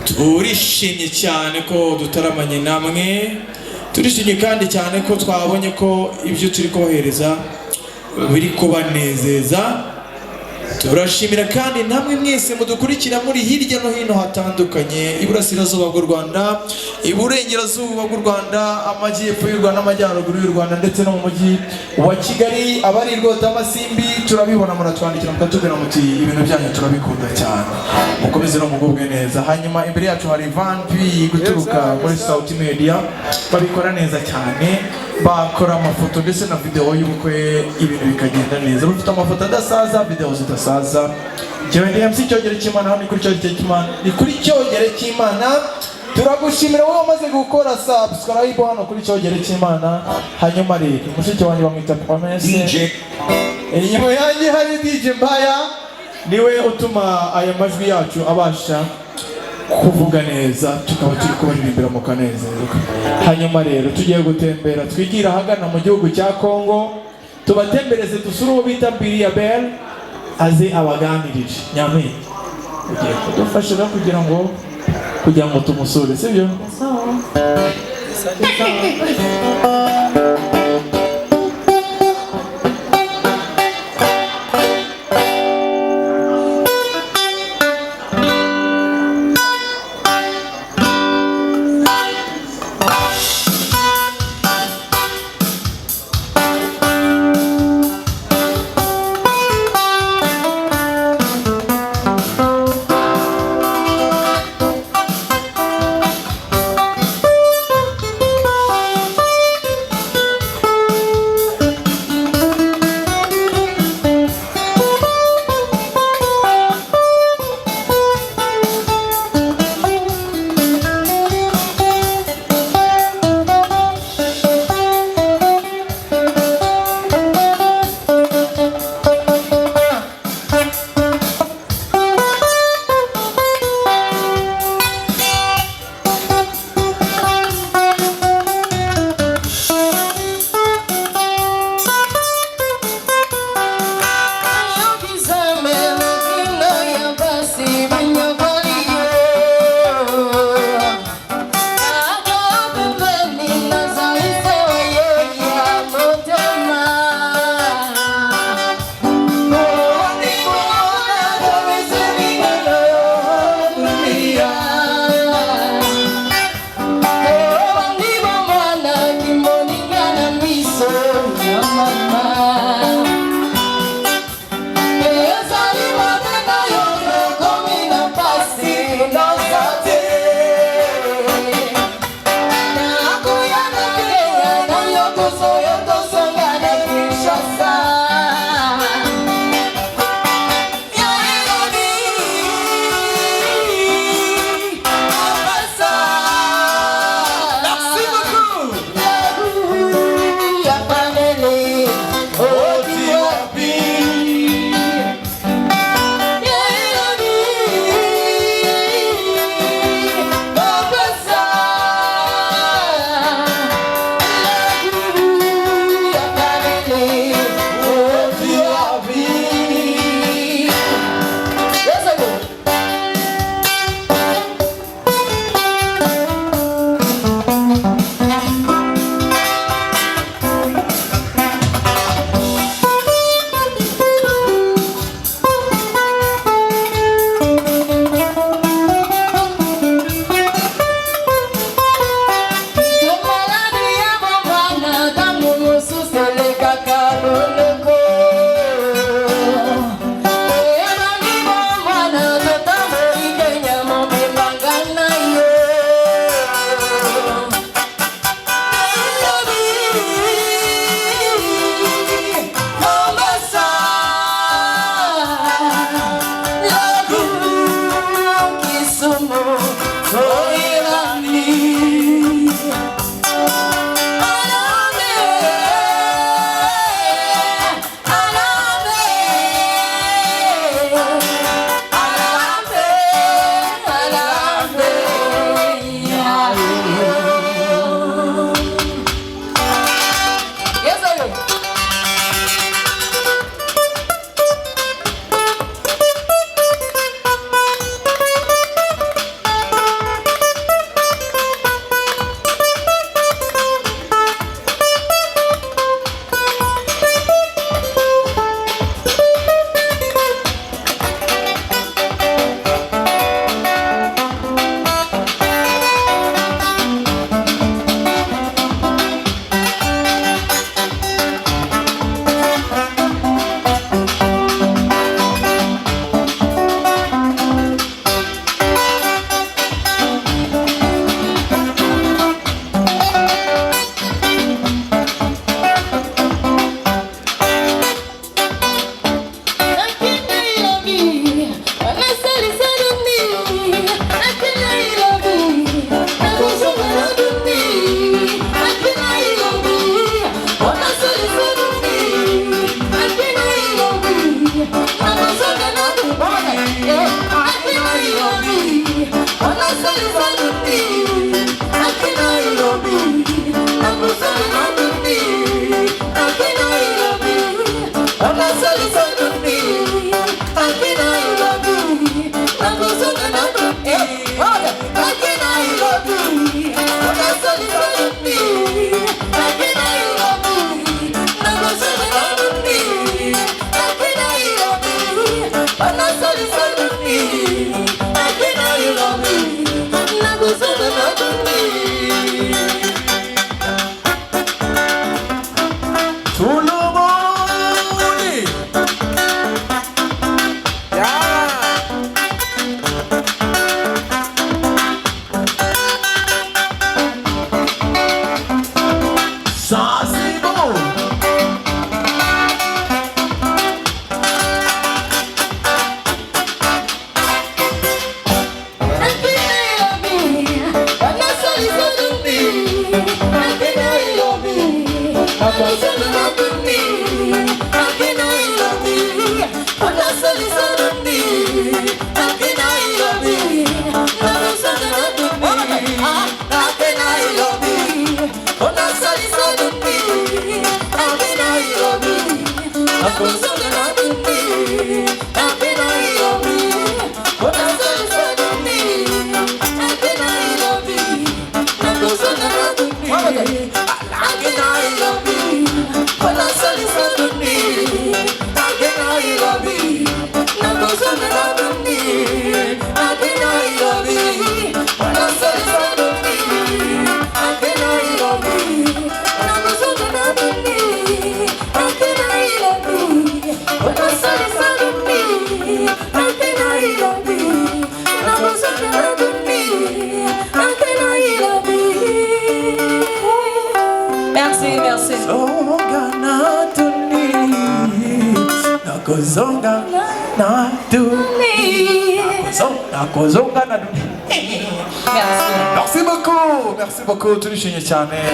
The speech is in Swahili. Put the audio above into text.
turishimye cyane ko dutaramanye namwe, turishimye kandi cyane ko twabonye ko ibyo turi kohereza biri kubanezeza. Turashimira kandi namwe mwese mudukurikira muri hirya no hino hatandukanye, iburasirazuba bw'u Rwanda, iburengerazuba bw'u Rwanda, amajyepfo y'u Rwanda, amajyaruguru y'u Rwanda ndetse no mu mujyi wa Kigali. Abari Rwota Amasimbi turabibona, muratwandikira mukatubwira muti ibintu byanyu turabikunda cyane, mukomeze no mugubwe neza. Hanyuma imbere yacu hari Vanpi guturuka muri South Media, babikora neza cyane, bakora amafoto ndetse na video y'ubukwe, ibintu bikagenda neza. Bafite amafoto adasaza, video zidasaza. Jewe ndi MC Cyogere cy'Imana, hano kuri Cyogere cy'Imana, ni kuri Cyogere cy'Imana. Turagushimira wowe umaze gukora subscribe hano kuri Cyogere cy'Imana. Hanyuma rero mushiki wanjye bamwita DJ, inyuma yanjye hari DJ Mbaya, niwe utuma aya majwi yacu abasha kuvuga neza, tukaba turi kubaririmbira mu kanezerwa. Hanyuma rero tugiye gutembera, twigira ahagana mu gihugu cya Kongo, tubatembereze dusure uwo bita Billy Abel aze abaganirije. Nyampinga ugiye kudufasha kugira ngo tumusure, sibyo? Merci beaucoup, merci beaucoup, turishimye cyane.